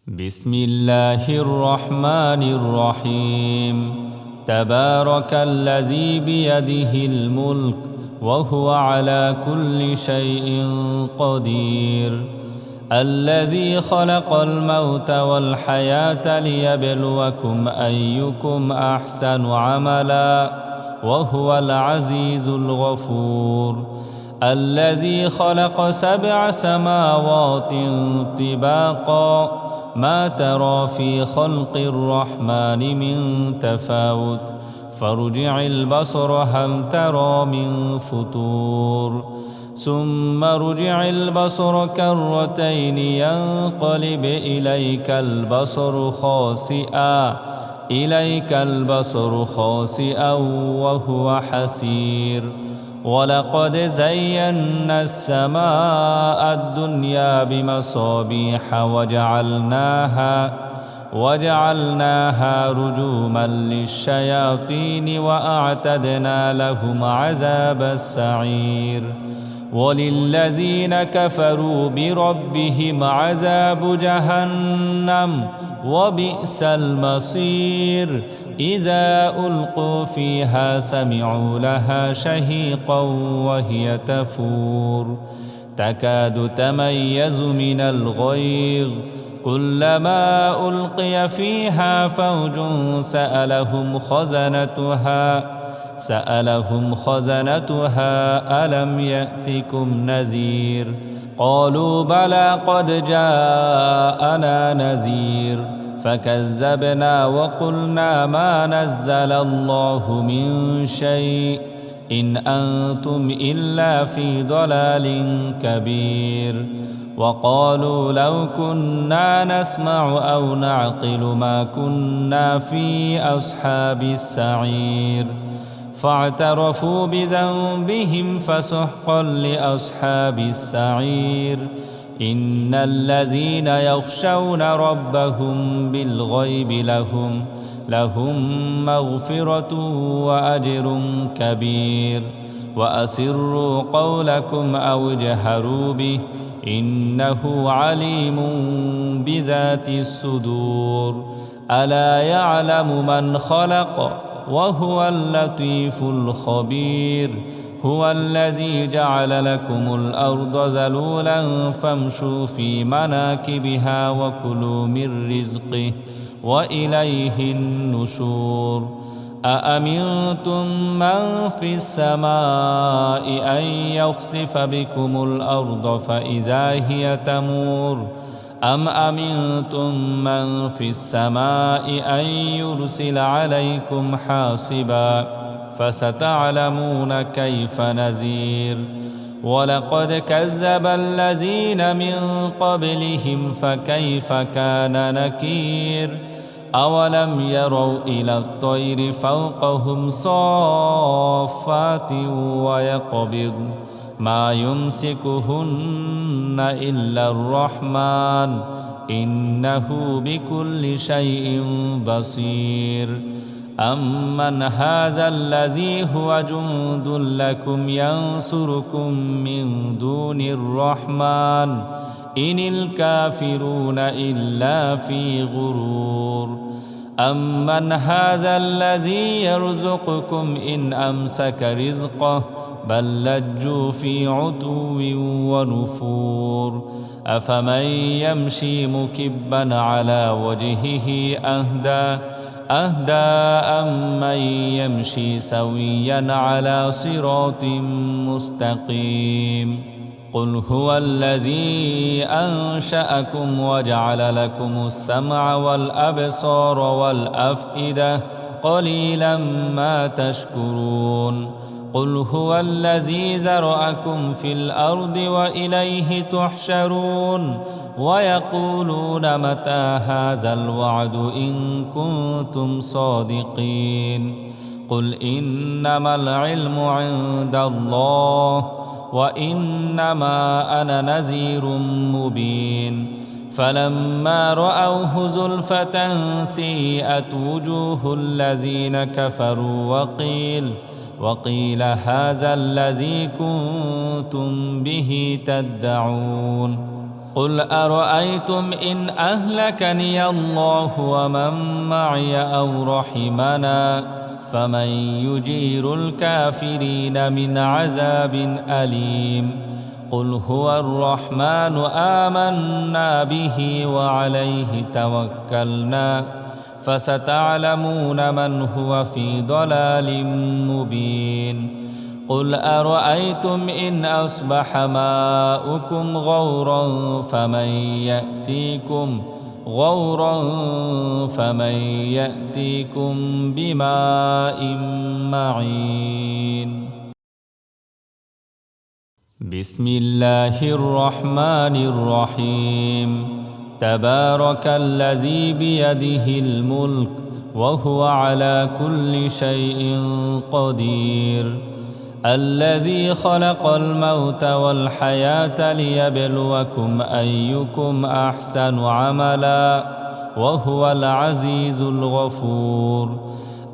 بسم الله الرحمن الرحيم تبارك الذي بيده الملك وهو على كل شيء قدير الذي خلق الموت والحياة ليبلوكم أيكم أحسن عملا وهو العزيز الغفور الذي خلق 7 سماوات طباقا ما ترى في خلق الرحمن من تفاوت فارجع البصر هل ترى من فطور ثم ارجع البصر كرتين ينقلب إليك البصر خاسئا وهو حسير ولقد زينا السماء الدنيا بمصابيح وجعلناها رجوما للشياطين وأعتدنا لهم عذاب السعير وللذين كفروا بربهم عذاب جهنم وبئس المصير إذا ألقوا فيها سمعوا لها شهيقا وهي تفور تكاد تميز من الغيظ كلما ألقي فيها فوج سألهم خزنتها ألم يأتكم نذير قالوا بلى قد جاءنا نذير فكذبنا وقلنا ما نزل الله من شيء إن أنتم إلا في ضلال كبير وقالوا لو كنا نسمع أو نعقل ما كنا في أصحاب السعير فاعترفوا بذنبهم فسحقا لأصحاب السعير إن الذين يخشون ربهم بالغيب لهم مغفرة وأجر كبير وأسروا قولكم أو اجهروا به إنه عليم بذات الصدور ألا يعلم من خلق وهو اللطيف الخبير هو الذي جعل لكم الأرض ذلولا فامشوا في مناكبها وكلوا من رزقه وإليه النشور أأمنتم من في السماء أن يخسف بكم الأرض فإذا هي تمور أم أمنتم من في السماء أن يرسل عليكم حاصبا فستعلمون كيف نذير ولقد كذب الذين من قبلهم فكيف كان نكير أولم يروا إلى الطير فوقهم صافات ويقبض ما يمسكهن إلا الرحمن إنه بكل شيء بصير أمن هذا الذي هو جند لكم ينصركم من دون الرحمن إن الكافرون إلا في غرور أمن هذا الذي يرزقكم إن أمسك رزقه بل لجوا في عتو ونفور أفمن يمشي مكبا على وجهه أهدى أمن يمشي سويا على صراط مستقيم قل هو الذي أنشأكم وجعل لكم السمع والأبصار والأفئدة قليلا ما تشكرون قل هو الذي ذرأكم في الأرض وإليه تحشرون ويقولون متى هذا الوعد إن كنتم صادقين قل إنما العلم عند الله وإنما أنا نذير مبين فلما رأوه زلفة سيئت وجوه الذين كفروا وقيل هذا الذي كنتم به تدعون قل أرأيتم إن أهلكني الله ومن معي أو رحمنا فمن يجير الكافرين من عذاب أليم قل هو الرحمن آمنا به وعليه توكلنا فستعلمون من هو في ضلال مبين قل أرأيتم إن أصبح ماؤكم فمن يأتيكم بماء معين بسم الله الرحمن الرحيم تبارك الذي بيده الملك وهو على كل شيء قدير الذي خلق الموت والحياة ليبلوكم أيكم أحسن عملا وهو العزيز الغفور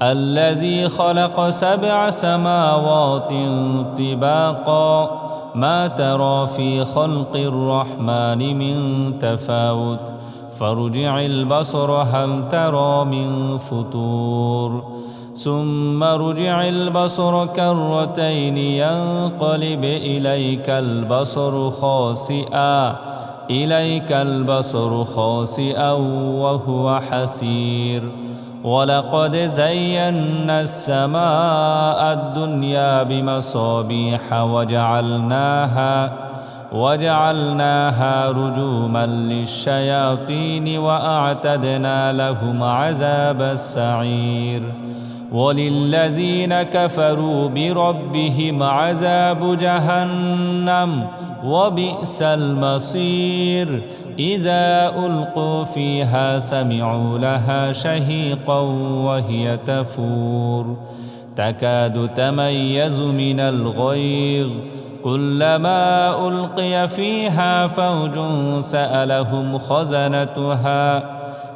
الذي خلق 7 سماوات طباقا ما ترى في خلق الرحمن من تفاوت فارجع البصر هل ترى من فطور ثم ارجع البصر كرتين ينقلب إليك البصر خاسئا وهو حسير ولقد زينا السماء الدنيا بمصابيح وجعلناها رجوما للشياطين وأعتدنا لهم عذاب السعير وللذين كفروا بربهم عذاب جهنم وبئس المصير إذا ألقوا فيها سمعوا لها شهيقا وهي تفور تكاد تميز من الغيظ كلما ألقي فيها فوج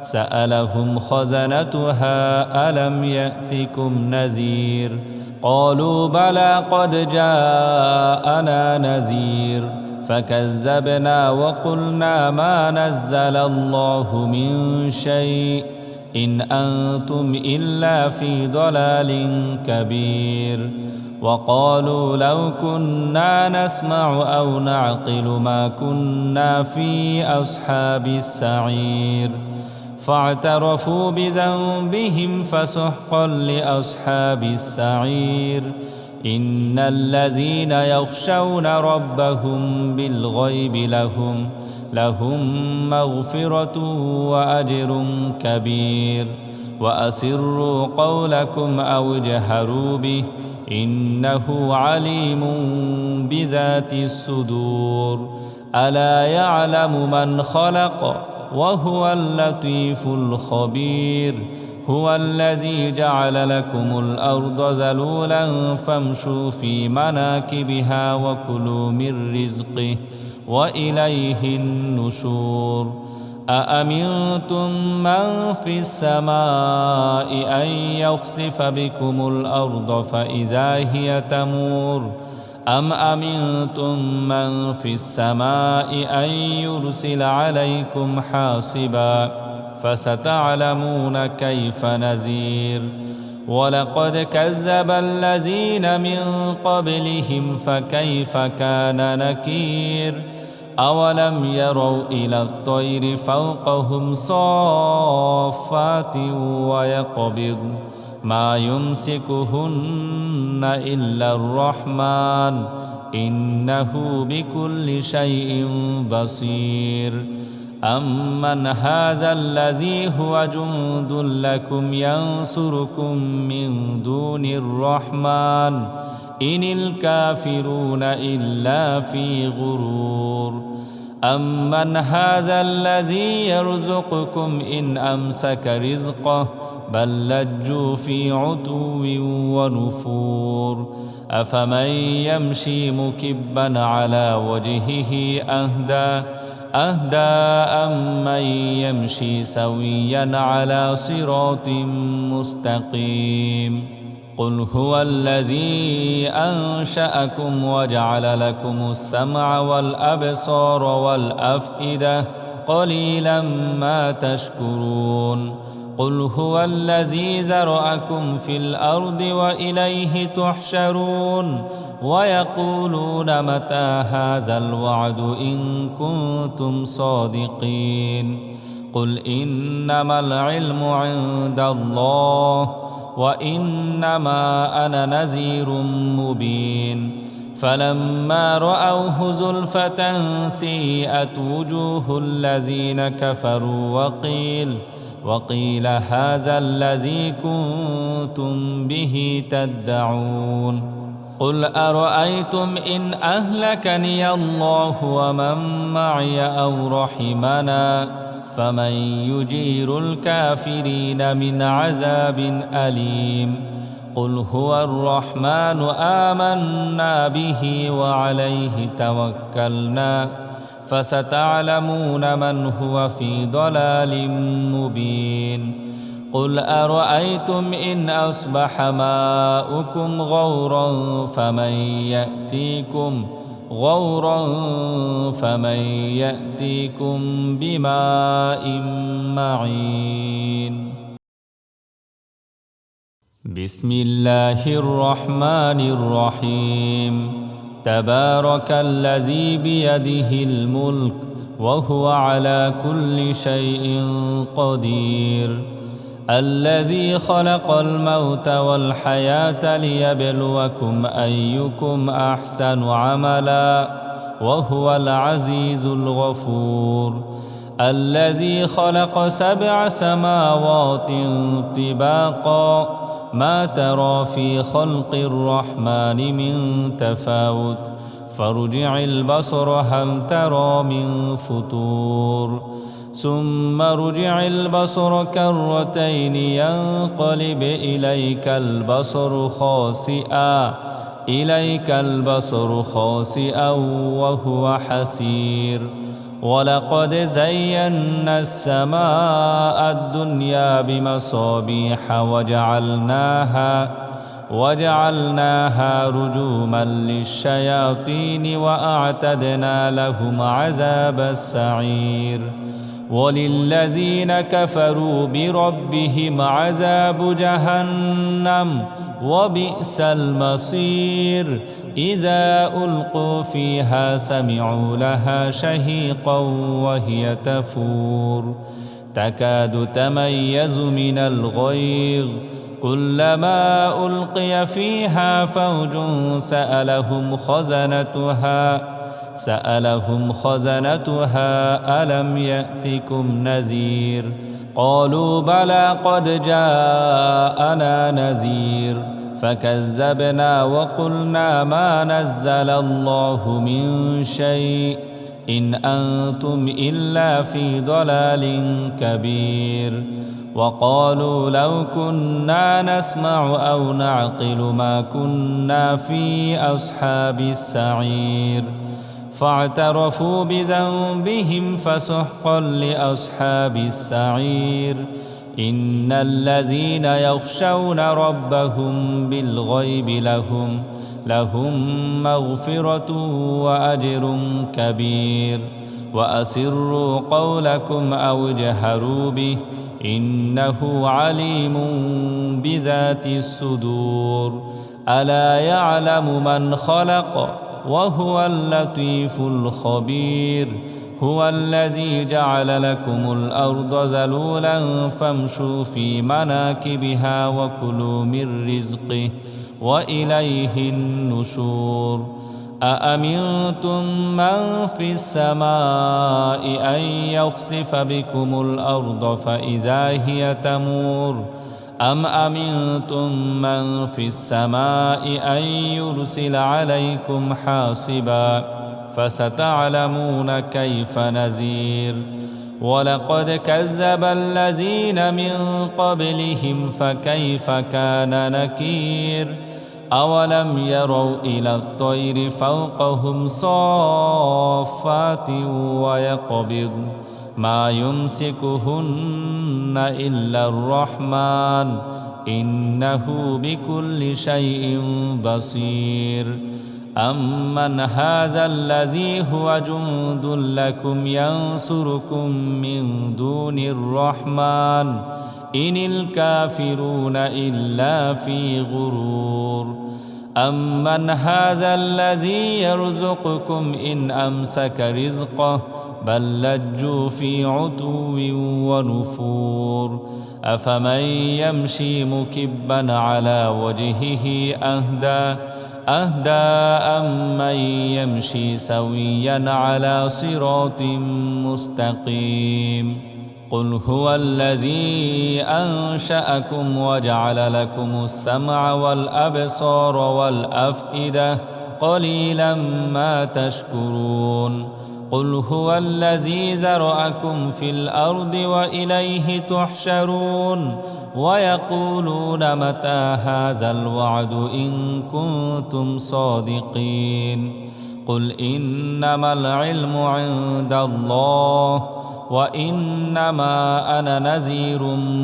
سألهم خزنتها ألم يأتكم نذير قالوا بلى قد جاءنا نذير فكذبنا وقلنا ما نزل الله من شيء إن أنتم إلا في ضلال كبير وقالوا لو كنا نسمع أو نعقل ما كنا في أصحاب السعير فاعترفوا بذنبهم فسحقا لأصحاب السعير إن الذين يخشون ربهم بالغيب لهم مغفرة وأجر كبير وأسروا قولكم أو اجهروا به إنه عليم بذات الصدور ألا يعلم من خلق وهو اللطيف الخبير هو الذي جعل لكم الأرض ذلولا فامشوا في مناكبها وكلوا من رزقه وإليه النشور أأمنتم من في السماء أن يخسف بكم الأرض فإذا هي تمور أم أمنتم من في السماء أن يرسل عليكم حاصبا فستعلمون كيف نذير ولقد كذب الذين من قبلهم فكيف كان نكير أولم يروا إلى الطير فوقهم صافات ويقبض ما يمسكهن إلا الرحمن إنه بكل شيء بصير أمن هذا الذي هو جند لكم ينصركم من دون الرحمن إن الكافرون إلا في غرور أمن هذا الذي يرزقكم إن أمسك رزقه بل لجوا في عتو ونفور أفمن يمشي مكبا على وجهه أهدى أمن يمشي سويا على صراط مستقيم قل هو الذي أنشأكم وجعل لكم السمع والأبصار والأفئدة قليلا ما تشكرون قل هو الذي ذرأكم في الأرض وإليه تحشرون ويقولون متى هذا الوعد إن كنتم صادقين قل إنما العلم عند الله وإنما أنا نذير مبين فلما رأوه زلفة سيئت وجوه الذين كفروا وقيل هذا الذي كنتم به تدعون قل أرأيتم إن أهلكني الله ومن معي أو رحمنا فمن يجير الكافرين من عذاب أليم قل هو الرحمن آمنا به وعليه توكلنا فستعلمون من هو في ضلال مبين قل أرأيتم إن أصبح ماؤكم غورا فمن يأتيكم بماء معين بسم الله الرحمن الرحيم تبارك الذي بيده الملك وهو على كل شيء قدير الذي خلق الموت والحياة ليبلوكم أيكم أحسن عملا وهو العزيز الغفور الذي خلق 7 سماوات طباقا ما ترى في خلق الرحمن من تفاوت فارجع البصر هل ترى من فطور ثم ارجع البصر كرتين ينقلب إليك البصر خاسئا وهو حسير ولقد زينا السماء الدنيا بمصابيح وجعلناها رجوما للشياطين وأعتدنا لهم عذاب السعير وللذين كفروا بربهم عذاب جهنم وبئس المصير إذا ألقوا فيها سمعوا لها شهيقا وهي تفور تكاد تميز من الغيظ كلما ألقي فيها فوج سألهم خزنتها ألم يأتكم نذير قالوا بلى قد جاءنا نذير فكذبنا وقلنا ما نزل الله من شيء إن أنتم إلا في ضلال كبير وقالوا لو كنا نسمع أو نعقل ما كنا في أصحاب السعير فاعترفوا بذنبهم فسحقا لأصحاب السعير إن الذين يخشون ربهم بالغيب لهم مغفرة وأجر كبير وأسروا قولكم أو اجهروا به إنه عليم بذات الصدور ألا يعلم من خلق وهو اللطيف الخبير هو الذي جعل لكم الأرض ذلولا فامشوا في مناكبها وكلوا من رزقه وإليه النشور أأمنتم من في السماء أن يخسف بكم الأرض فإذا هي تمور أم أمنتم من في السماء أن يرسل عليكم حاصبا فستعلمون كيف نذير ولقد كذب الذين من قبلهم فكيف كان نكير أولم يروا إلى الطير فوقهم صافات ويقبض ما يمسكهن إلا الرحمن إنه بكل شيء بصير أمن هذا الذي هو جند لكم ينصركم من دون الرحمن إن الكافرون إلا في غرور أمن هذا الذي يرزقكم إن أمسك رزقه بل لجوا في عتو ونفور أفمن يمشي مكبا على وجهه أهدى أمن يمشي سويا على صراط مستقيم قل هو الذي أنشأكم وجعل لكم السمع والأبصار والأفئدة قليلا ما تشكرون قل هو الذي ذرأكم في الأرض وإليه تحشرون ويقولون متى هذا الوعد إن كنتم صادقين قل إنما العلم عند الله وإنما أنا نذير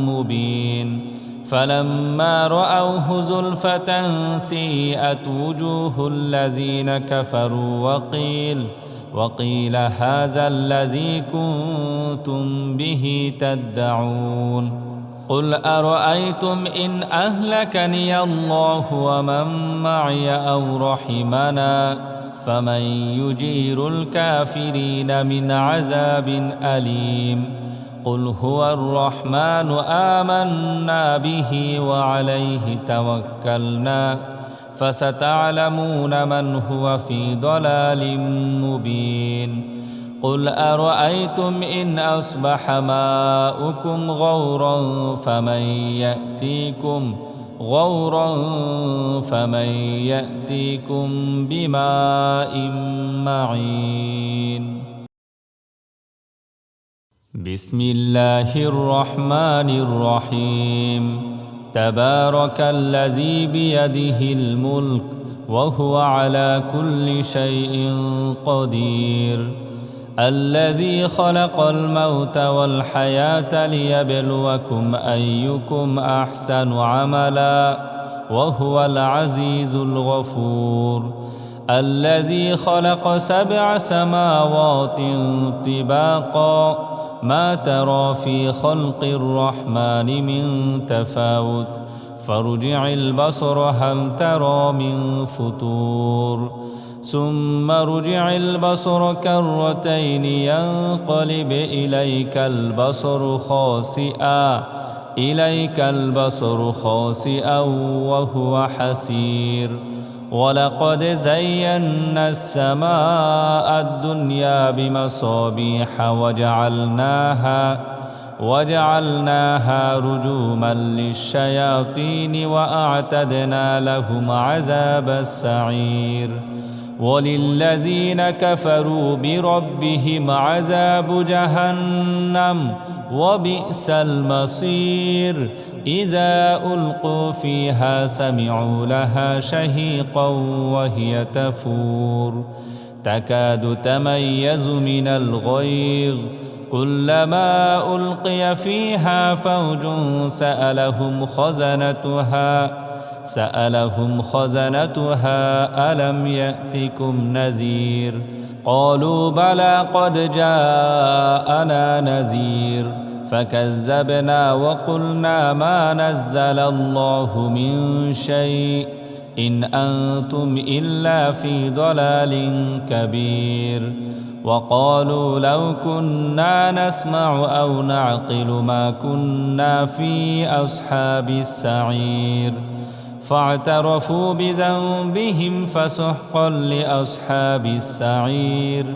مبين فلما رأوه زلفة سيئت وجوه الذين كفروا وقيل هذا الذي كنتم به تدعون قل أرأيتم إن أهلكني الله ومن معي أو رحمنا فمن يجير الكافرين من عذاب أليم قل هو الرحمن آمنا به وعليه توكلنا فستعلمون من هو في ضلال مبين قل أرأيتم إن أصبح ماؤكم غورا فمن يأتيكم بماء معين بسم الله الرحمن الرحيم تبارك الذي بيده الملك وهو على كل شيء قدير الذي خلق الموت والحياة ليبلوكم أيكم أحسن عملا وهو العزيز الغفور الذي خلق 7 سماوات طباقا ما ترى في خلق الرحمن من تفاوت فارجع البصر هل ترى من فطور ثم ارجع البصر كرتين ينقلب إليك البصر خاسئا وهو حسير ولقد زينا السماء الدنيا بمصابيح وجعلناها رجوما للشياطين وأعتدنا لهم عذاب السعير وللذين كفروا بربهم عذاب جهنم وبئس المصير إذا ألقوا فيها سمعوا لها شهيقا وهي تفور تكاد تميز من الغيظ كلما ألقي فيها فوج سألهم خزنتها ألم يأتكم نذير قالوا بلى قد جاءنا نذير فكذبنا وقلنا ما نزل الله من شيء إن أنتم إلا في ضلال كبير وقالوا لو كنا نسمع أو نعقل ما كنا في أصحاب السعير فاعترفوا بذنبهم فسحقا لأصحاب السعير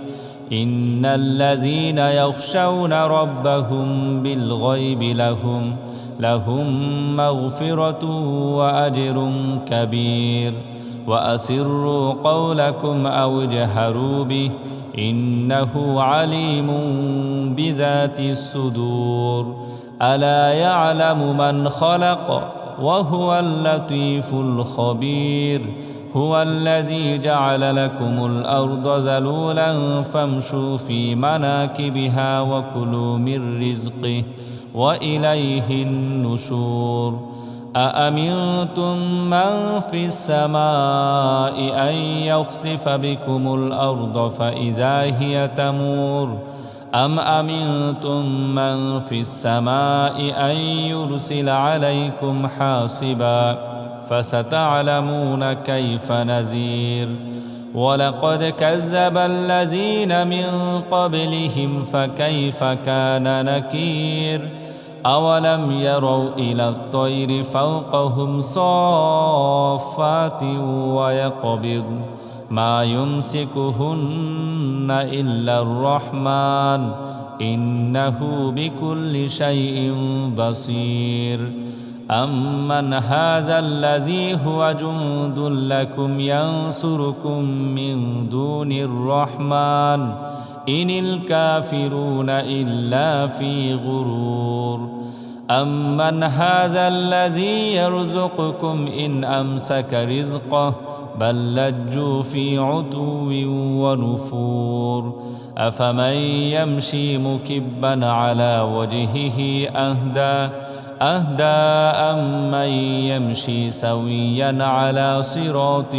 إن الذين يخشون ربهم بالغيب لهم مغفرة وأجر كبير وأسروا قولكم أو اجهروا به إنه عليم بذات الصدور ألا يعلم من خلق وهو اللطيف الخبير هو الذي جعل لكم الأرض ذلولا فامشوا في مناكبها وكلوا من رزقه وإليه النشور أأمنتم من في السماء أن يخسف بكم الأرض فإذا هي تمور أم أمنتم من في السماء أن يرسل عليكم حاصبا فستعلمون كيف نذير ولقد كذب الذين من قبلهم فكيف كان نكير أولم يروا إلى الطير فوقهم صافات ويقبض ما يمسكهن إلا الرحمن إنه بكل شيء بصير أمن هذا الذي هو جند لكم ينصركم من دون الرحمن إن الكافرون إلا في غرور أمن هذا الذي يرزقكم إن أمسك رزقه بل لجوا في عتو ونفور أفمن يمشي مكبا على وجهه أهدى أمن يمشي سويا على صراط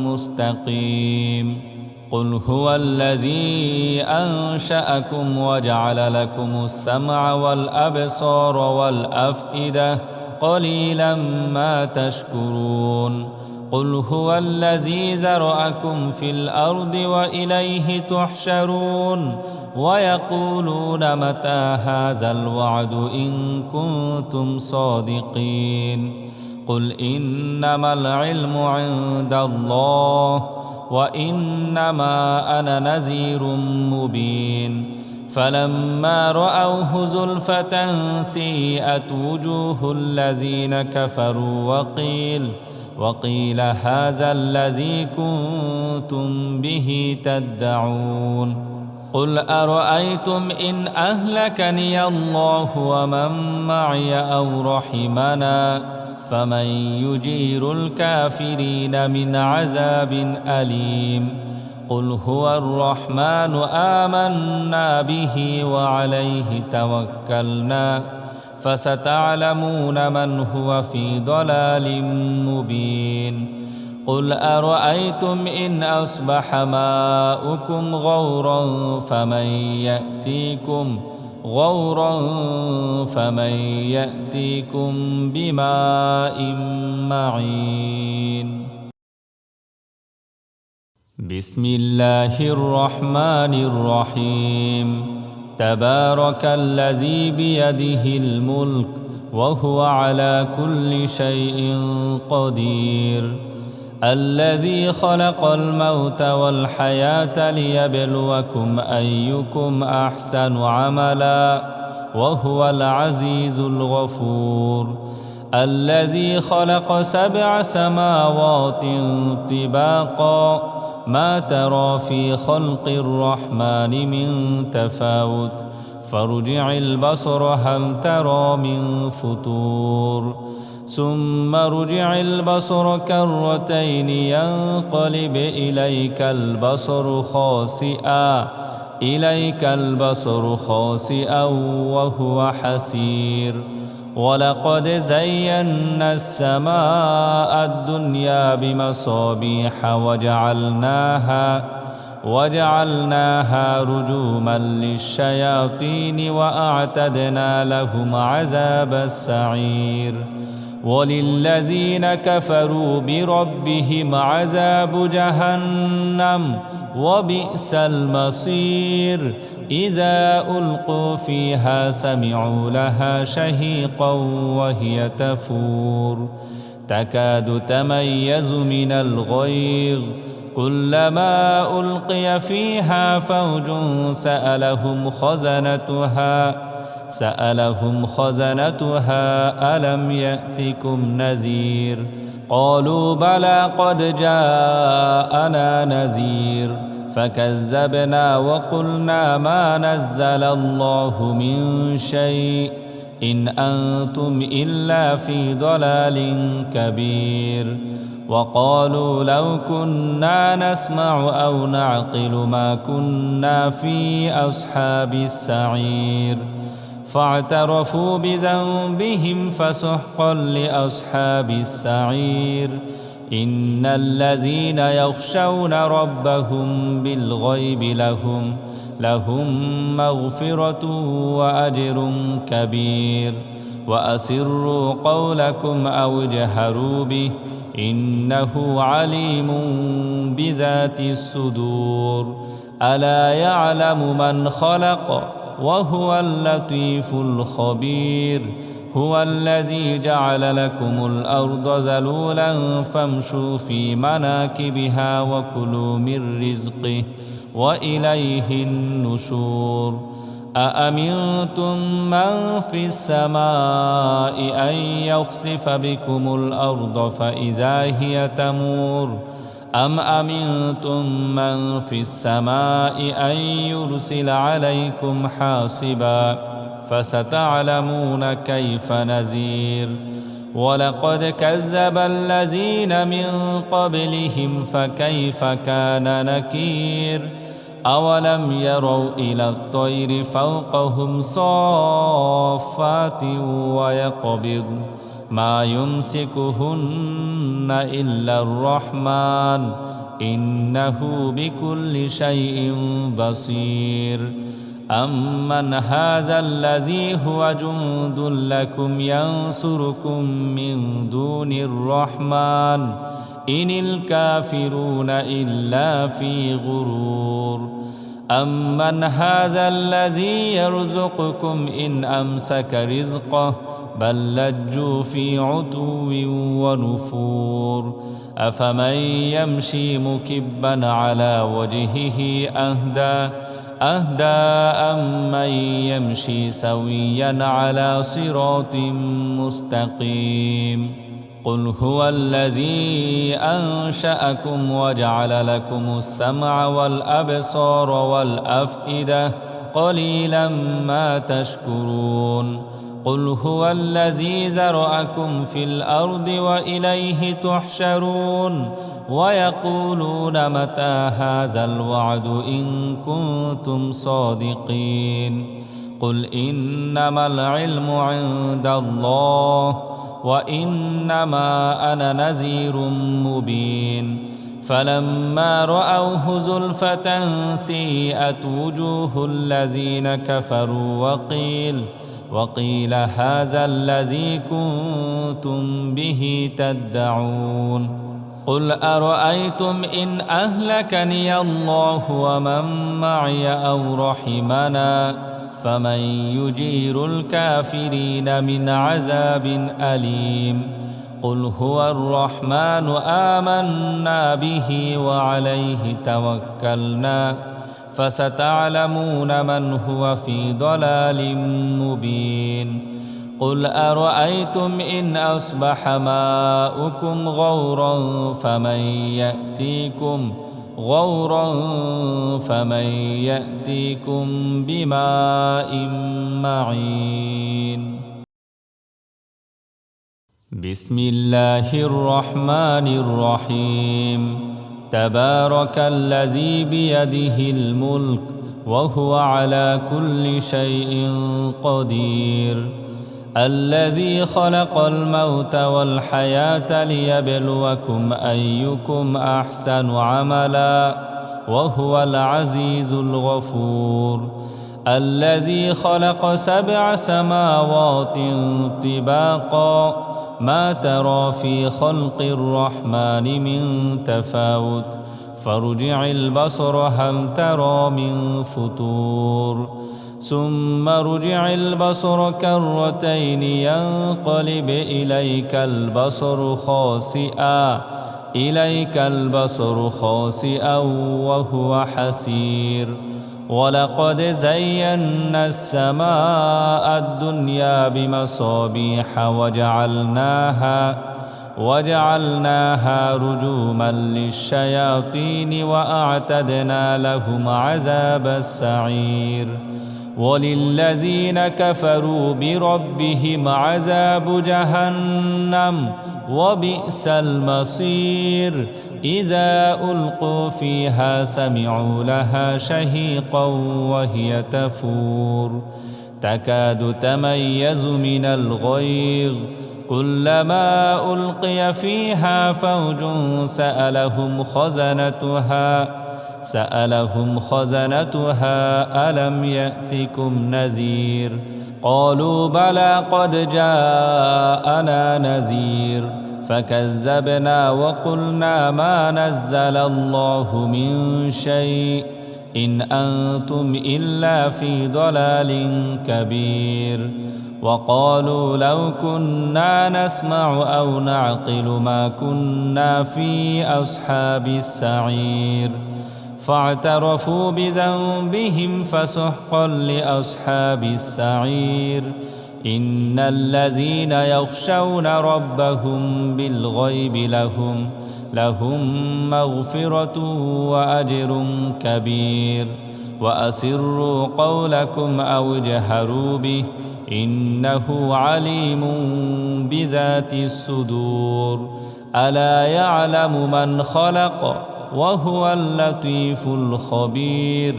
مستقيم قل هو الذي أنشأكم وجعل لكم السمع والأبصار والأفئدة قليلا ما تشكرون قل هو الذي ذرأكم في الأرض وإليه تحشرون ويقولون متى هذا الوعد إن كنتم صادقين قل إنما العلم عند الله وإنما أنا نذير مبين فلما رأوه زلفة سيئت وجوه الذين كفروا وقيل هذا الذي كنتم به تدعون قل أرأيتم إن أهلكني الله ومن معي أو رحمنا فمن يجير الكافرين من عذاب أليم قل هو الرحمن آمنا به وعليه توكلنا فستعلمون من هو في ضلال مبين قل أرأيتم إن أصبح ماؤكم غورا فمن يأتيكم بماء معين بسم الله الرحمن الرحيم تبارك الذي بيده الملك وهو على كل شيء قدير الذي خلق الموت والحياة ليبلوكم أيكم أحسن عملا وهو العزيز الغفور الذي خلق 7 سماوات طباقا ما ترى في خلق الرحمن من تفاوت فارجع البصر هل ترى من فطور ثم ارجع البصر كرتين ينقلب إليك البصر خاسئا وهو حسير ولقد زينا السماء الدنيا بمصابيح وجعلناها رجوما للشياطين وأعتدنا لهم عذاب السعير وللذين كفروا بربهم عذاب جهنم وبئس المصير إذا ألقوا فيها سمعوا لها شهيقا وهي تفور تكاد تميز من الغيظ كلما ألقي فيها فوج سألهم خزنتها ألم يأتكم نذير قالوا بلى قد جاءنا نذير فكذبنا وقلنا ما نزل الله من شيء إن أنتم إلا في ضلال كبير وقالوا لو كنا نسمع أو نعقل ما كنا في أصحاب السعير فاعترفوا بذنبهم فسحقا لأصحاب السعير إن الذين يخشون ربهم بالغيب لهم مغفرة وأجر كبير وأسروا قولكم أو اجهروا به إنه عليم بذات الصدور ألا يعلم من خلق وهو اللطيف الخبير هو الذي جعل لكم الأرض ذلولا فامشوا في مناكبها وكلوا من رزقه وإليه النشور أأمنتم من في السماء أن يخسف بكم الأرض فإذا هي تمور أم أمنتم من في السماء أن يرسل عليكم حاصبا فستعلمون كيف نذير ولقد كذب الذين من قبلهم فكيف كان نكير أولم يروا إلى الطير فوقهم صافات ويقبض ما يمسكهن إلا الرحمن إنه بكل شيء بصير أمن هذا الذي هو جند لكم ينصركم من دون الرحمن إن الكافرون إلا في غرور أمن هذا الذي يرزقكم إن أمسك رزقه بل لجوا في عتو ونفور أفمن يمشي مكبا على وجهه أهدى أمن يمشي سويا على صراط مستقيم قل هو الذي أنشأكم وجعل لكم السمع والأبصار والأفئدة قليلا ما تشكرون قل هو الذي ذرأكم في الأرض وإليه تحشرون ويقولون متى هذا الوعد إن كنتم صادقين قل إنما العلم عند الله وإنما أنا نذير مبين فلما رأوه زلفة سيئت وجوه الذين كفروا وقيل هذا الذي كنتم به تدعون قل أرأيتم إن أهلكني الله ومن معي أو رحمنا فمن يجير الكافرين من عذاب أليم قل هو الرحمن آمنا به وعليه توكلنا فستعلمون من هو في ضلال مبين قل أرأيتم إن أصبح ماؤكم غورا فمن يأتيكم بماء معين بسم الله الرحمن الرحيم تبارك الذي بيده الملك وهو على كل شيء قدير الذي خلق الموت والحياة ليبلوكم أيكم أحسن عملا وهو العزيز الغفور الذي خلق 7 سماوات طباقا ما ترى في خلق الرحمن من تفاوت فارجع البصر هل ترى من فطور ثم ارجع البصر كرتين ينقلب إليك البصر خاسئا وهو حسير ولقد زينا السماء الدنيا بمصابيح وجعلناها رجوما للشياطين وأعتدنا لهم عذاب السعير وللذين كفروا بربهم عذاب جهنم وبئس المصير إذا ألقوا فيها سمعوا لها شهيقا وهي تكاد تميز من الغيظ كلما ألقي فيها فوج سألهم خزنتها ألم يأتكم نذير قالوا بلى قد جاءنا نذير فكذبنا وقلنا ما نزل الله من شيء إن أنتم إلا في ضلال كبير وقالوا لو كنا نسمع أو نعقل ما كنا في أصحاب السعير فاعترفوا بذنبهم فسحقا لأصحاب السعير إن الذين يخشون ربهم بالغيب لهم مغفرة وأجر كبير وأسروا قولكم أو اجهروا به إنه عليم بذات الصدور ألا يعلم من خلق وهو اللطيف الخبير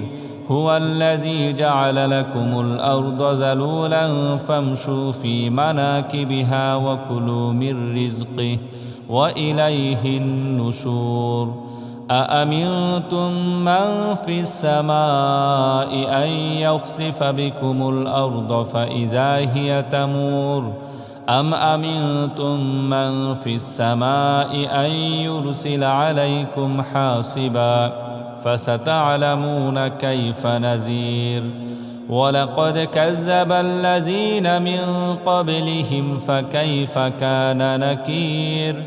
هو الذي جعل لكم الأرض ذلولا فامشوا في مناكبها وكلوا من رزقه وإليه النشور أأمنتم من في السماء أن يخسف بكم الأرض فإذا هي تمور أم أمنتم من في السماء أن يرسل عليكم حاصبا فستعلمون كيف نذير ولقد كذب الذين من قبلهم فكيف كان نكير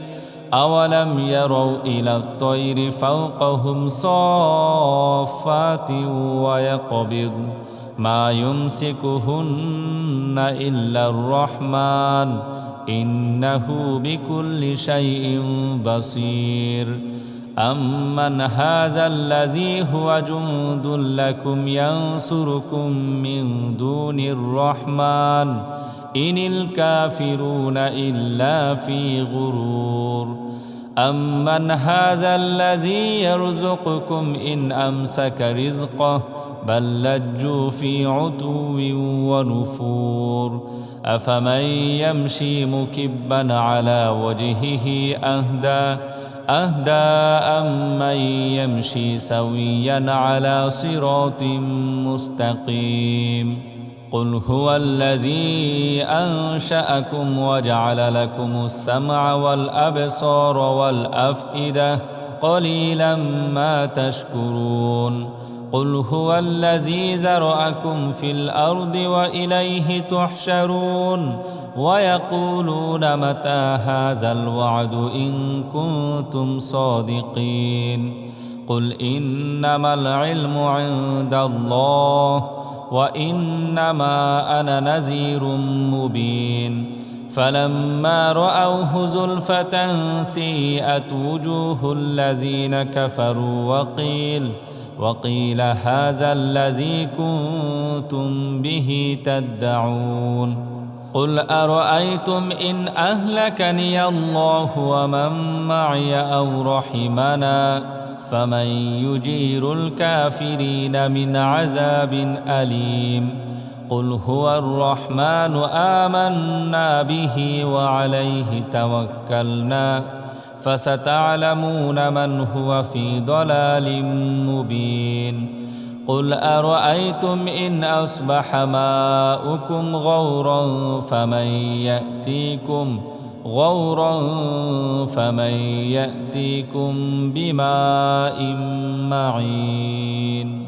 أولم يروا إلى الطير فوقهم صافات ويقبض ما يمسكهن إلا الرحمن إنه بكل شيء بصير أمن هذا الذي هو جند لكم ينصركم من دون الرحمن إن الكافرون إلا في غرور أمن هذا الذي يرزقكم إن أمسك رزقه بل لجوا في عتو ونفور أفمن يمشي مكبا على وجهه أهدى أمن يمشي سويا على صراط مستقيم قل هو الذي أنشأكم وجعل لكم السمع والأبصار والأفئدة قليلا ما تشكرون قل هو الذي ذرأكم في الأرض وإليه تحشرون ويقولون متى هذا الوعد إن كنتم صادقين قل إنما العلم عند الله وإنما أنا نذير مبين فلما رأوه زلفة سيئت وجوه الذين كفروا وقيل هذا الذي كنتم به تدعون قل أرأيتم إن أهلكني الله ومن معي أو رحمنا فمن يجير الكافرين من عذاب أليم قل هو الرحمن آمنا به وعليه توكلنا فستعلمون من هو في ضلال مبين قل أرأيتم إن أصبح ماؤكم غورا فمن يأتيكم بماء معين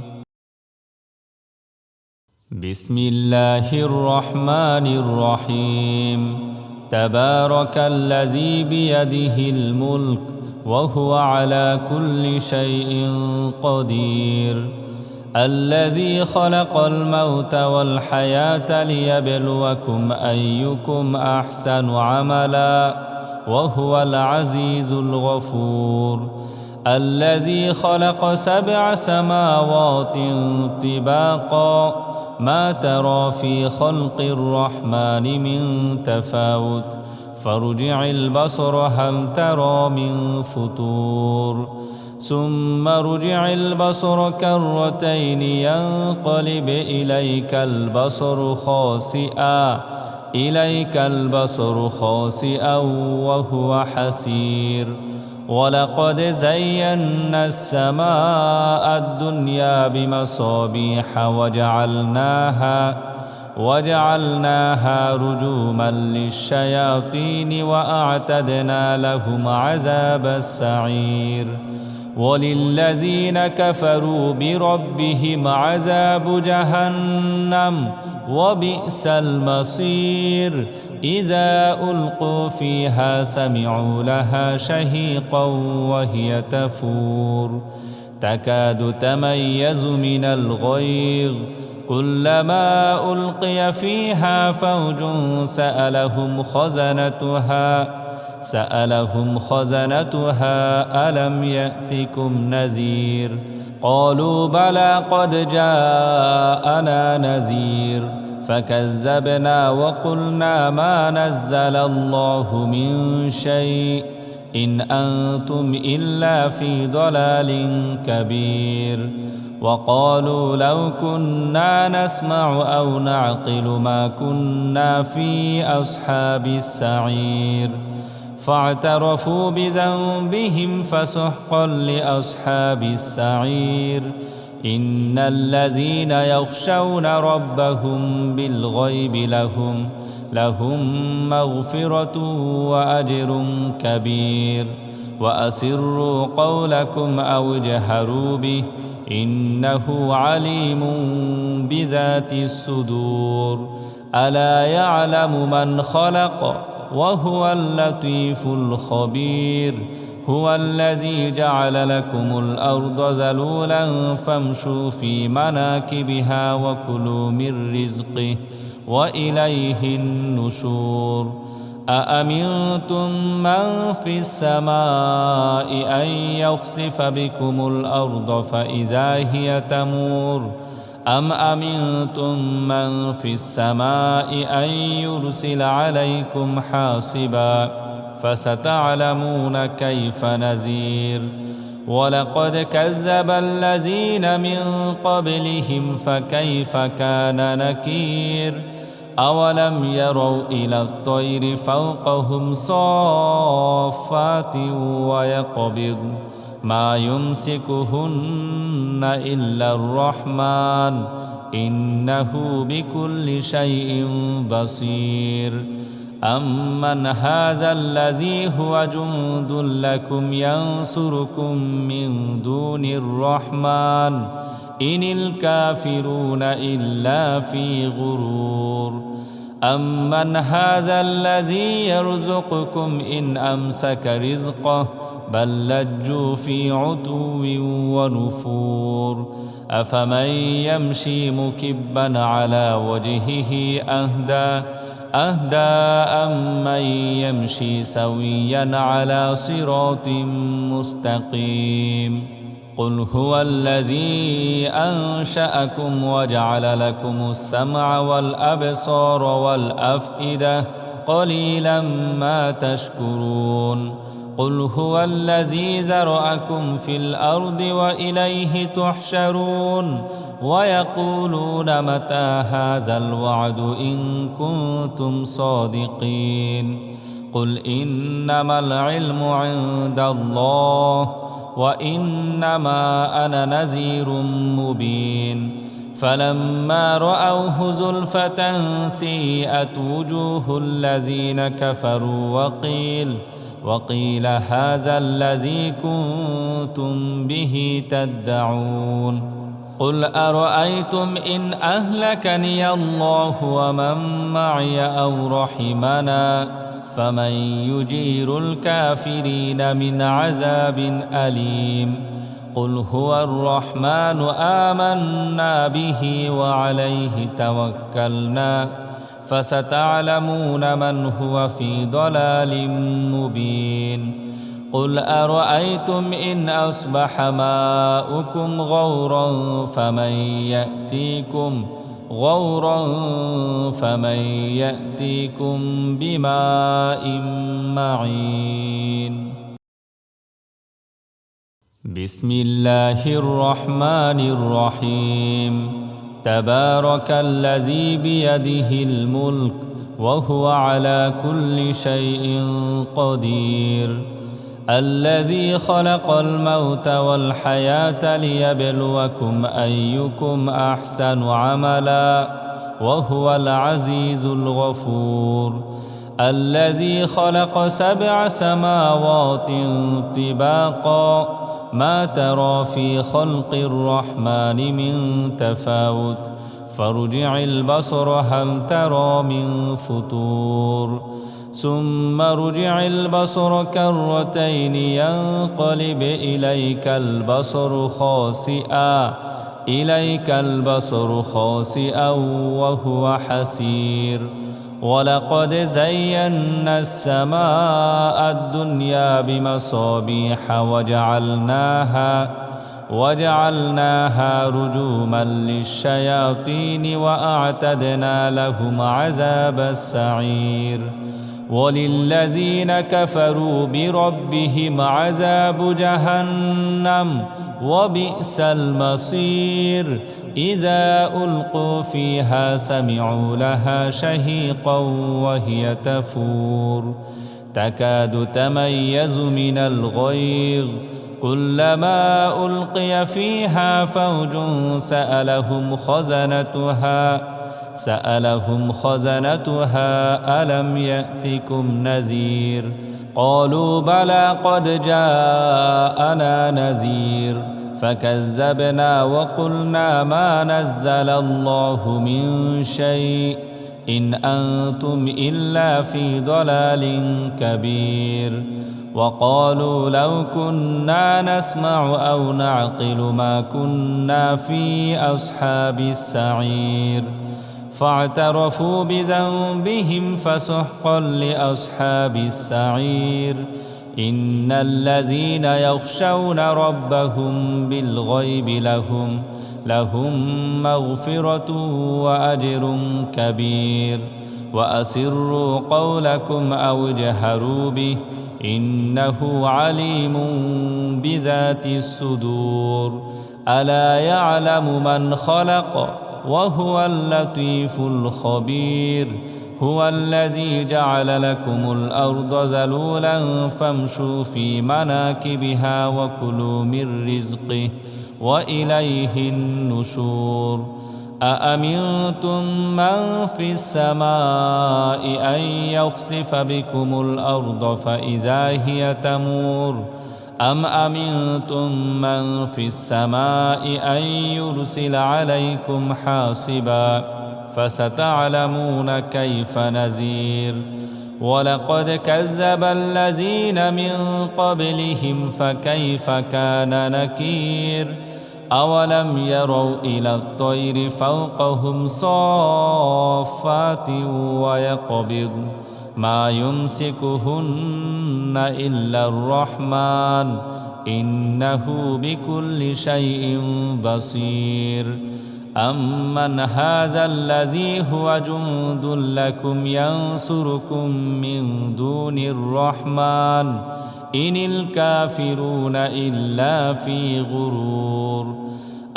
بسم الله الرحمن الرحيم تبارك الذي بيده الملك وهو على كل شيء قدير الذي خلق الموت والحياة ليبلوكم أيكم أحسن عملا وهو العزيز الغفور الذي خلق 7 سماوات طباقا ما ترى في خلق الرحمن من تفاوت فارجع البصر هل ترى من فطور ثم ارجع البصر كرتين ينقلب إليك البصر خاسئا وهو حسير ولقد زينا السماء الدنيا بمصابيح وجعلناها رجوما للشياطين وأعتدنا لهم عذاب السعير وللذين كفروا بربهم عذاب جهنم وبئس المصير إذا ألقوا فيها سمعوا لها شهيقا وهي تفور تكاد تميز من الغيظ كلما ألقي فيها فوج سألهم خزنتها ألم يأتكم نذير قالوا بلى قد جاءنا نذير فكذبنا وقلنا ما نزل الله من شيء إن أنتم إلا في ضلال كبير وقالوا لو كنا نسمع أو نعقل ما كنا في أصحاب السعير فاعترفوا بذنبهم فسحقا لأصحاب السعير إن الذين يخشون ربهم بالغيب لهم مغفرة وأجر كبير وأسروا قولكم أو اجهروا به إنه عليم بذات الصدور ألا يعلم من خلق وهو اللطيف الخبير هو الذي جعل لكم الأرض ذلولا فامشوا في مناكبها وكلوا من رزقه وإليه النشور أأمنتم من في السماء أن يخسف بكم الأرض فإذا هي تمور أم أمنتم من في السماء أن يرسل عليكم حاصبا فستعلمون كيف نذير ولقد كذب الذين من قبلهم فكيف كان نكير أولم يروا إلى الطير فوقهم صافات ويقبض ما يمسكهن إلا الرحمن إنه بكل شيء بصير أمن هذا الذي هو جند لكم ينصركم من دون الرحمن إن الكافرون إلا في غرور أمن هذا الذي يرزقكم إن أمسك رزقه بل لجوا في عتو ونفور أفمن يمشي مكبا على وجهه أهدى أمن يمشي سويا على صراط مستقيم قل هو الذي أنشأكم وجعل لكم السمع والأبصار والأفئدة قليلا ما تشكرون قل هو الذي ذرأكم في الأرض وإليه تحشرون ويقولون متى هذا الوعد إن كنتم صادقين قل إنما العلم عند الله وإنما أنا نذير مبين فلما رأوه زلفة سيئت وجوه الذين كفروا وقيل هذا الذي كنتم به تدعون قل أرأيتم إن أهلكني الله ومن معي أو رحمنا فمن يجير الكافرين من عذاب أليم قل هو الرحمن آمنا به وعليه توكلنا فستعلمون من هو في ضلال مبين قل أرأيتم إن أصبح ماؤكم فمن يأتيكم بماء معين بسم الله الرحمن الرحيم تبارك الذي بيده الملك وهو على كل شيء قدير الذي خلق الموت والحياة ليبلوكم أيكم أحسن عملا وهو العزيز الغفور الذي خلق 7 سماوات طباقا ما ترى في خلق الرحمن من تفاوت فارجع البصر هل ترى من فطور ثم ارجع البصر كرتين ينقلب إليك البصر خاسئا وهو حسير ولقد زينا السماء الدنيا بمصابيح وجعلناها رجوما للشياطين وأعتدنا لهم عذاب السعير وللذين كفروا بربهم عذاب جهنم وبئس المصير إذا ألقوا فيها سمعوا لها شهيقا وهي تفور تكاد تميز من الغيظ كلما ألقي فيها فوج سألهم خزنتها ألم يأتكم نذير قالوا بلى قد جاءنا نذير فكذبنا وقلنا ما نزل الله من شيء إن أنتم إلا في ضلال كبير وقالوا لو كنا نسمع أو نعقل ما كنا في أصحاب السعير فاعترفوا بذنبهم فسحقا لأصحاب السعير إن الذين يخشون ربهم بالغيب لهم مغفرة وأجر كبير وأسروا قولكم أو اجهروا به إنه عليم بذات الصدور ألا يعلم من خلق وهو اللطيف الخبير هو الذي جعل لكم الأرض ذلولا فامشوا في مناكبها وكلوا من رزقه وإليه النشور أأمنتم من في السماء أن يخسف بكم الأرض فإذا هي تمور أم أمنتم من في السماء أن يرسل عليكم حاصبا فستعلمون كيف نذير ولقد كذب الذين من قبلهم فكيف كان نكير أولم يروا إلى الطير فوقهم صافات ويقبض ما يمسكهن إلا الرحمن إنه بكل شيء بصير أمن هذا الذي هو جند لكم ينصركم من دون الرحمن إن الكافرون إلا في غرور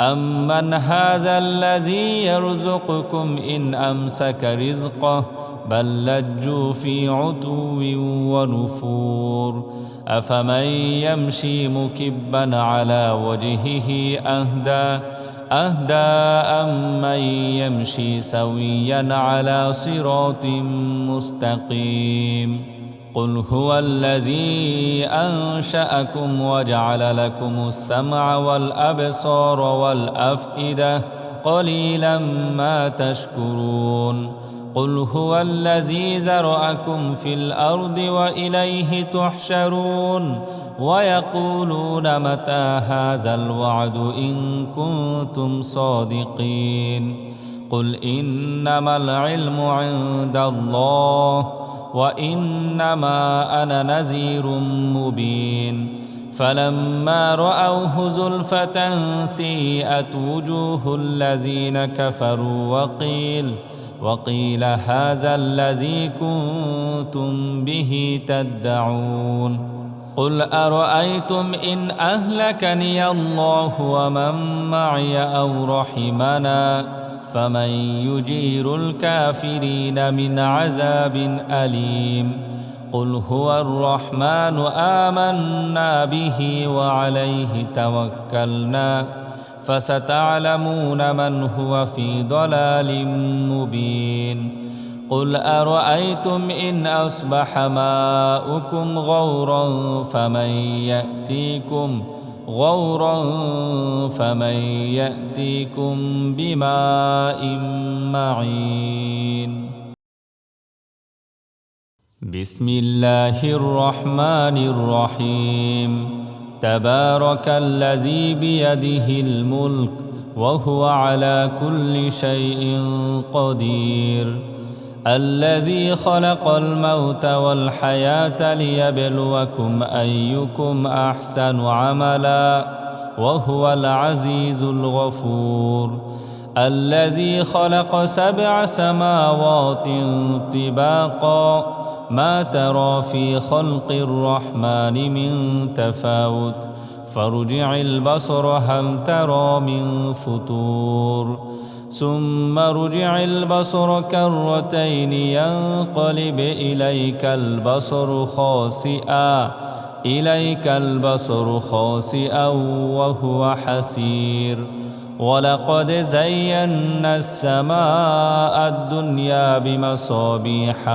أمن هذا الذي يرزقكم إن أمسك رزقه بل لجوا في عتو ونفور أفمن يمشي مكبا على وجهه أهدى أمن يمشي سويا على صراط مستقيم قل هو الذي أنشأكم وجعل لكم السمع والأبصار والأفئدة قليلا ما تشكرون قل هو الذي ذرأكم في الأرض وإليه تحشرون ويقولون متى هذا الوعد إن كنتم صادقين قل إنما العلم عند الله وإنما أنا نذير مبين فلما رأوه زلفة سيئت وجوه الذين كفروا وقيل هذا الذي كنتم به تدعون قل أرأيتم إن أهلكني الله ومن معي أو رحمنا فمن يجير الكافرين من عذاب أليم قل هو الرحمن آمنا به وعليه توكلنا فستعلمون من هو في ضلال مبين قل أرأيتم إن أصبح ماؤكم غورا فمن يأتيكم بماء معين بسم الله الرحمن الرحيم تبارك الذي بيده الملك وهو على كل شيء قدير الذي خلق الموت والحياة ليبلوكم أيكم أحسن عملا وهو العزيز الغفور الذي خلق 7 سماوات طباقا ما ترى في خلق الرحمن من تفاوت فارجع البصر هل ترى من فطور ثم ارجع البصر كرتين ينقلب إليك البصر خاسئا وهو حسير ولقد زينا السماء الدنيا بمصابيح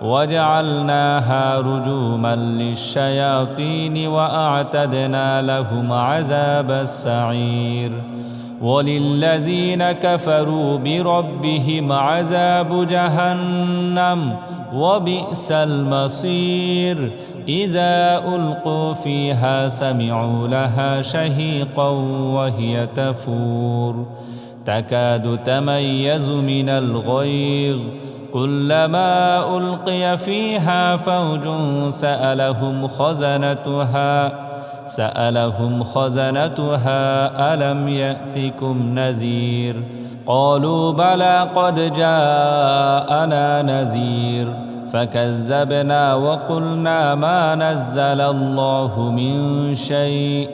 وجعلناها رجوما للشياطين وأعتدنا لهم عذاب السعير وللذين كفروا بربهم عذاب جهنم وبئس المصير إذا ألقوا فيها سمعوا لها شهيقا وهي تفور تكاد تميز من الغيظ كلما ألقي فيها فوج سألهم خزنتها ألم يأتكم نذير قالوا بلى قد جاءنا نذير فكذبنا وقلنا ما نزل الله من شيء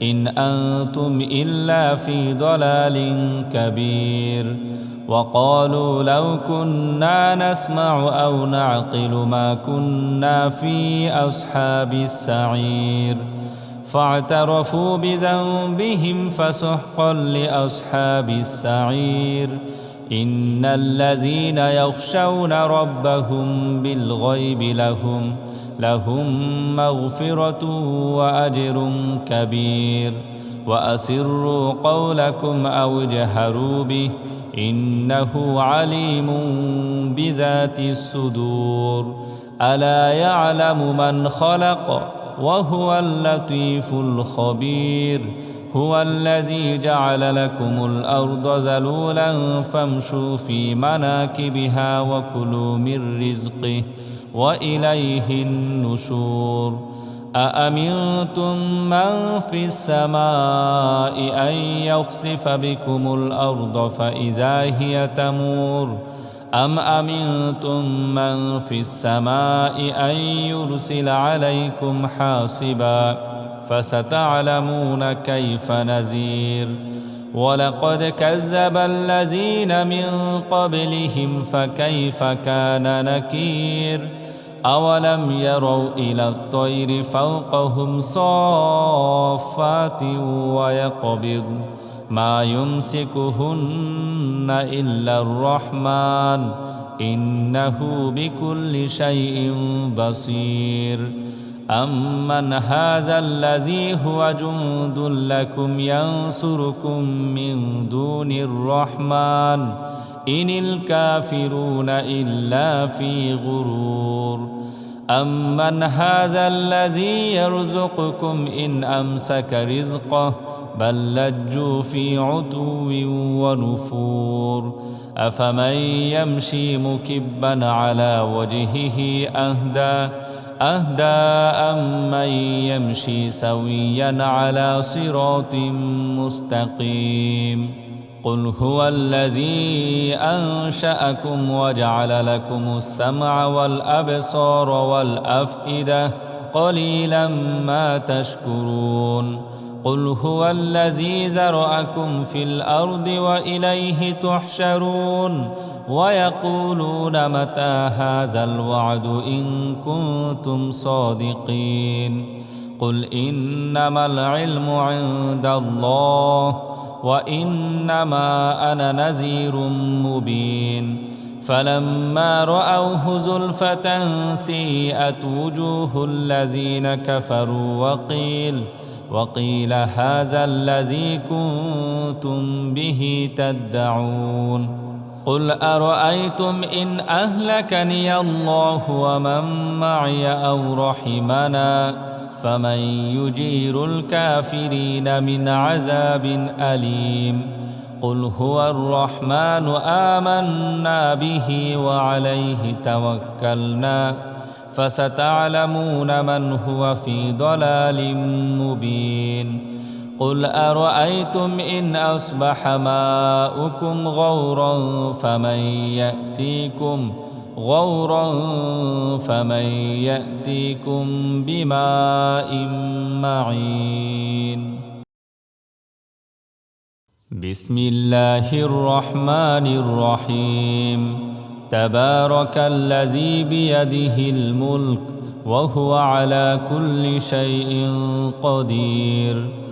إن أنتم إلا في ضلال كبير وقالوا لو كنا نسمع أو نعقل ما كنا في أصحاب السعير فاعترفوا بذنبهم فسحقا لأصحاب السعير إن الذين يخشون ربهم بالغيب لهم مغفرة وأجر كبير وأسروا قولكم أو اجهروا به إنه عليم بذات الصدور ألا يعلم من خلق وهو اللطيف الخبير هو الذي جعل لكم الأرض ذلولا فامشوا في مناكبها وكلوا من رزقه وإليه النشور أأمنتم من في السماء أن يخسف بكم الأرض فإذا هي تمور أم أمنتم من في السماء أن يرسل عليكم حاصبا فستعلمون كيف نذير ولقد كذب الذين من قبلهم فكيف كان نكير أولم يروا إلى الطير فوقهم صافات ويقبض ما يمسكهن إلا الرحمن إنه بكل شيء بصير أمن هذا الذي هو جند لكم ينصركم من دون الرحمن إن الكافرون إلا في غرور أمن هذا الذي يرزقكم إن أمسك رزقه بل لجوا في عتو ونفور أفمن يمشي مكبا على وجهه أهدى أمن يمشي سويا على صراط مستقيم قل هو الذي أنشأكم وجعل لكم السمع والأبصار والأفئدة قليلا ما تشكرون قل هو الذي ذرأكم في الأرض وإليه تحشرون ويقولون متى هذا الوعد إن كنتم صادقين قل إنما العلم عند الله وإنما أنا نذير مبين فلما رأوه زلفة سيئت وجوه الذين كفروا وقيل هذا الذي كنتم به تدعون قل أرأيتم إن أهلكني الله ومن معي أو رحمنا فمن يجير الكافرين من عذاب أليم قل هو الرحمن آمنا به وعليه توكلنا فستعلمون من هو في ضلال مبين قل أرأيتم إن أصبح ماؤكم غورا فمن يأتيكم بماء معين بسم الله الرحمن الرحيم تبارك الذي بيده الملك وهو على كل شيء قدير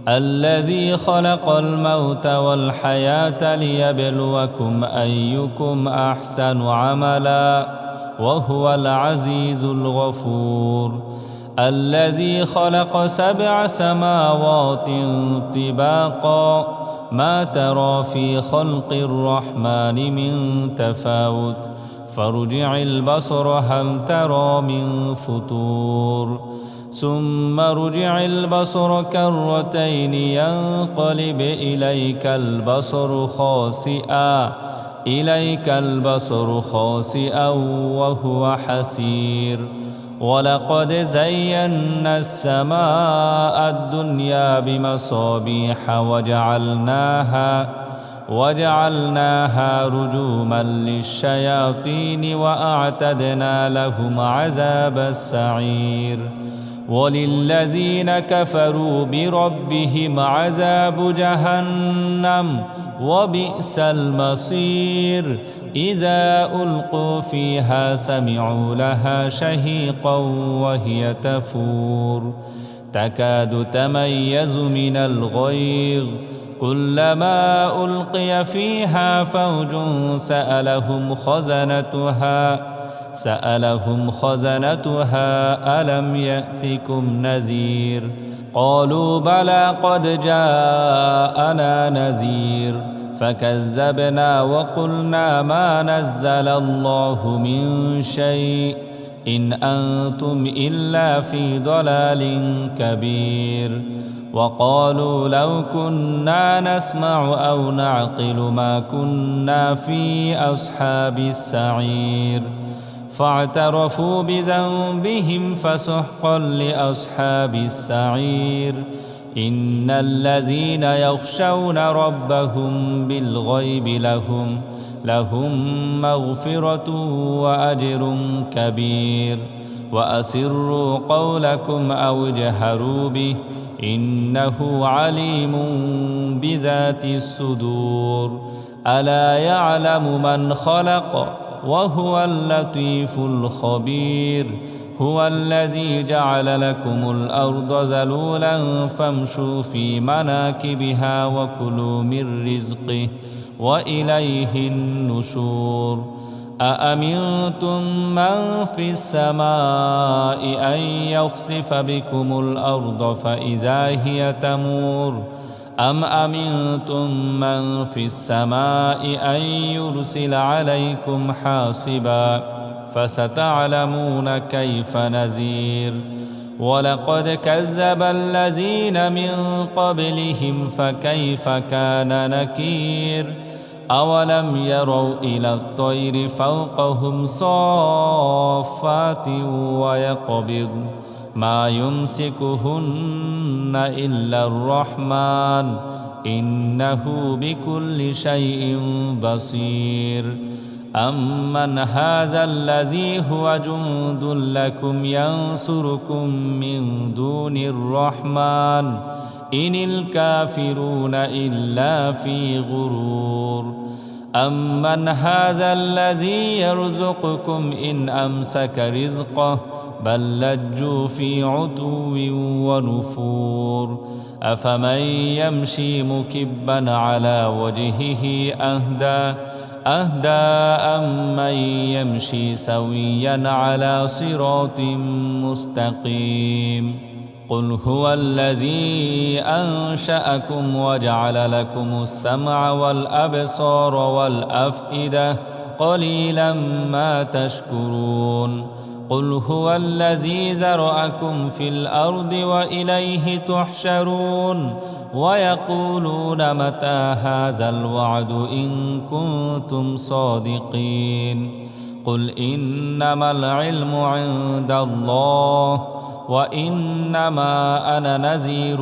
الذي خلق الموت والحياة ليبلوكم أيكم أحسن عملا وهو العزيز الغفور الذي خلق 7 سماوات طباقا ما ترى في خلق الرحمن من تفاوت فارجع البصر هل ترى من فطور ثم ارجع البصر كرتين ينقلب إليك البصر خاسئا وهو حسير ولقد زينا السماء الدنيا بمصابيح وجعلناها رجوما للشياطين وأعتدنا لهم عذاب السعير وللذين كفروا بربهم عذاب جهنم وبئس المصير إذا ألقوا فيها سمعوا لها شهيقا وهي تفور تكاد تميز من الغيظ كلما ألقي فيها فوج سألهم خزنتها ألم يأتكم نذير قالوا بلى قد جاءنا نذير فكذبنا وقلنا ما نزل الله من شيء إن أنتم إلا في ضلال كبير وقالوا لو كنا نسمع أو نعقل ما كنا في أصحاب السعير فاعترفوا بذنبهم فسحقا لأصحاب السعير إن الذين يخشون ربهم بالغيب لهم مغفرة وأجر كبير وأسروا قولكم أو اجهروا به إنه عليم بذات الصدور ألا يعلم من خلق وهو اللطيف الخبير هو الذي جعل لكم الأرض ذلولا فامشوا في مناكبها وكلوا من رزقه وإليه النشور أأمنتم من في السماء أن يخسف بكم الأرض فإذا هي تمور أم أمنتم من في السماء أن يرسل عليكم حاصبا فستعلمون كيف نذير ولقد كذب الذين من قبلهم فكيف كان نكير أولم يروا إلى الطير فوقهم صافات ويقبض ما يمسكهن إلا الرحمن إنه بكل شيء بصير أمن هذا الذي هو جند لكم ينصركم من دون الرحمن إن الكافرون إلا في غرور أمن هذا الذي يرزقكم إن أمسك رزقه بل لجوا في عتو ونفور أفمن يمشي مكبا على وجهه أهدى أمن يمشي سويا على صراط مستقيم قل هو الذي أنشأكم وجعل لكم السمع والأبصار والأفئدة قليلا ما تشكرون قل هو الذي ذرأكم في الأرض وإليه تحشرون ويقولون متى هذا الوعد إن كنتم صادقين قل إنما العلم عند الله وإنما أنا نذير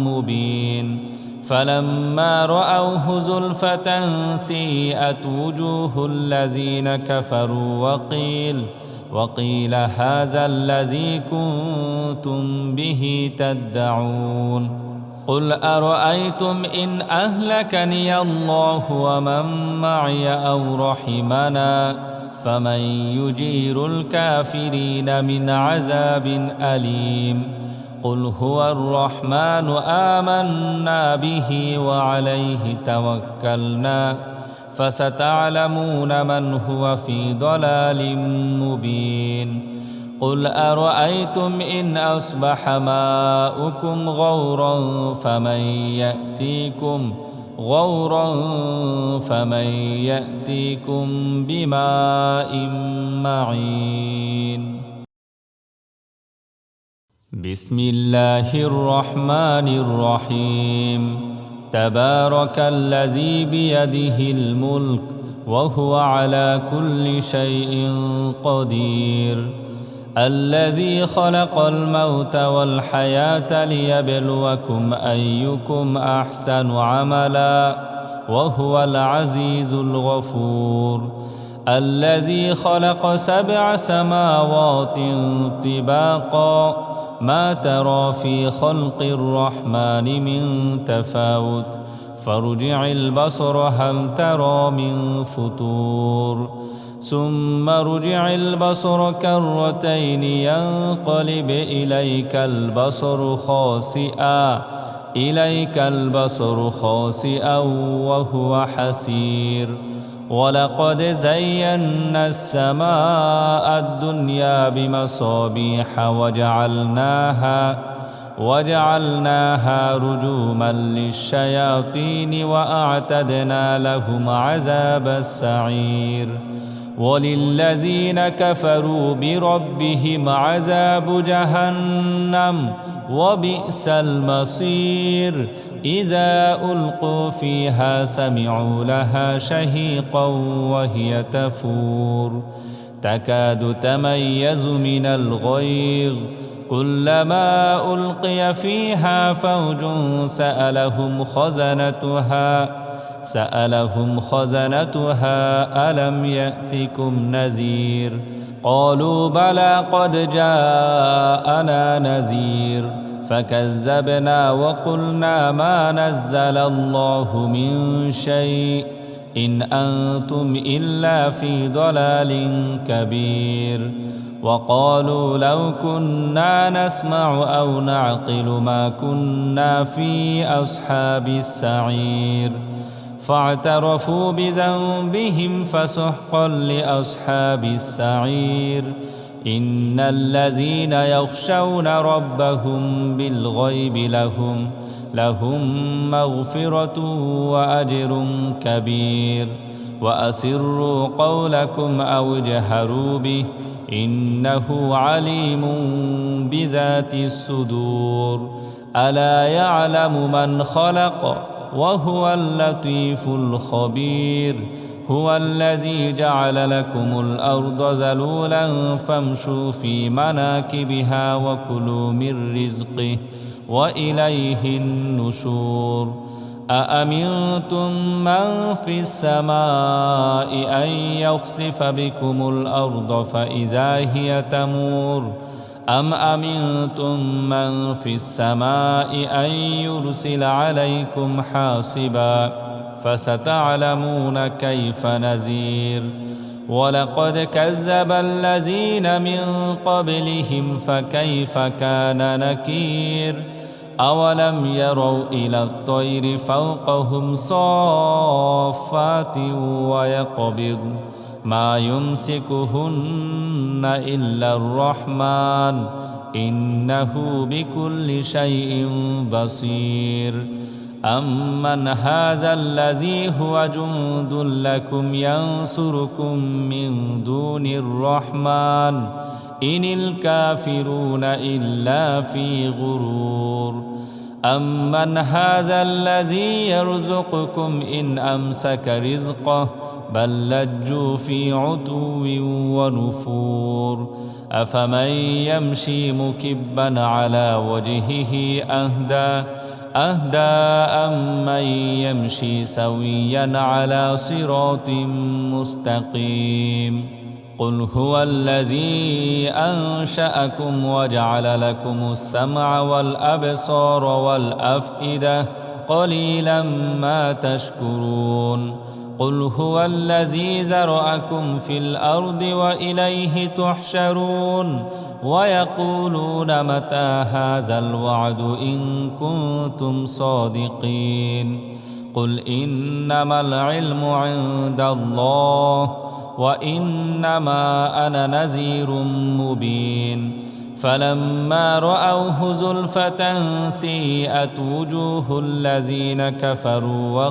مبين فلما رأوه زلفة سيئت وجوه الذين كفروا وقيل هذا الذي كنتم به تدعون قل أرأيتم إن أهلكني الله ومن معي أو رحمنا فمن يجير الكافرين من عذاب أليم قل هو الرحمن آمنا به وعليه توكلنا فستعلمون من هو في ضلال مبين قل أرأيتم إن أصبح ماؤكم غورا فمن يأتيكم بماء معين بسم الله الرحمن الرحيم تبارك الذي بيده الملك وهو على كل شيء قدير الذي خلق الموت والحياة ليبلوكم أيكم أحسن عملا وهو العزيز الغفور الذي خلق 7 سماوات طباقا ما ترى في خلق الرحمن من تفاوت فارجع البصر هل ترى من فطور ثم ارجع البصر كرتين ينقلب إليك البصر خاسئا وهو حسير ولقد زينا السماء الدنيا بمصابيح وجعلناها رجوما للشياطين وأعتدنا لهم عذاب السعير وللذين كفروا بربهم عذاب جهنم وبئس المصير إذا ألقوا فيها سمعوا لها شهيقا وهي تفور تكاد تميز من الغيظ كلما ألقي فيها فوج سألهم خزنتها ألم يأتكم نذير قالوا بلى قد جاءنا نذير فكذبنا وقلنا ما نزل الله من شيء إن أنتم إلا في ضلال كبير وقالوا لو كنا نسمع أو نعقل ما كنا في أصحاب السعير فاعترفوا بذنبهم فسحقا لأصحاب السعير إن الذين يخشون ربهم بالغيب لهم مغفرة وأجر كبير وأسروا قولكم أو اجهروا به إنه عليم بذات الصدور ألا يعلم من خلق وهو اللطيف الخبير هو الذي جعل لكم الأرض ذلولا فامشوا في مناكبها وكلوا من رزقه وإليه النشور أأمنتم من في السماء أن يخسف بكم الأرض فإذا هي تمور أم أمنتم من في السماء أن يرسل عليكم حاصبا فستعلمون كيف نذير ولقد كذب الذين من قبلهم فكيف كان نكير أولم يروا إلى الطير فوقهم صافات ويقبض ما يمسكهن إلا الرحمن إنه بكل شيء بصير أمن هذا الذي هو جند لكم ينصركم من دون الرحمن إن الكافرون إلا في غرور أمن هذا الذي يرزقكم إن أمسك رزقه بل لجوا في عتو ونفور أفمن يمشي مكبا على وجهه أهدى أمن يمشي سويا على صراط مستقيم قل هو الذي أنشأكم وجعل لكم السمع والأبصار والأفئدة قليلا ما تشكرون قل هو الذي ذرأكم في الأرض وإليه تحشرون ويقولون متى هذا الوعد إن كنتم صادقين قل إنما العلم عند الله وإنما أنا نذير مبين فلما رأوه زلفة سيئت وجوه الذين كفروا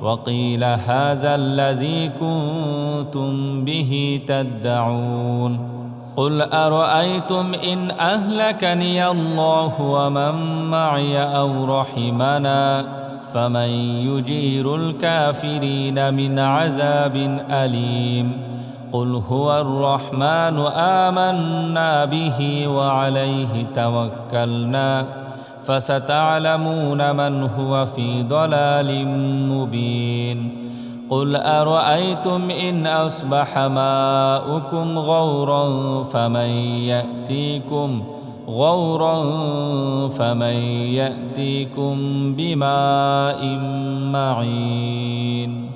وقيل هذا الذي كنتم به تدعون قل أرأيتم إن أهلكني الله ومن معي أو رحمنا فمن يجير الكافرين من عذاب أليم قل هو الرحمن آمنا به وعليه توكلنا فستعلمون من هو في ضلال مبين قل أرأيتم إن أصبح ماؤكم غورا فمن يأتيكم بماء معين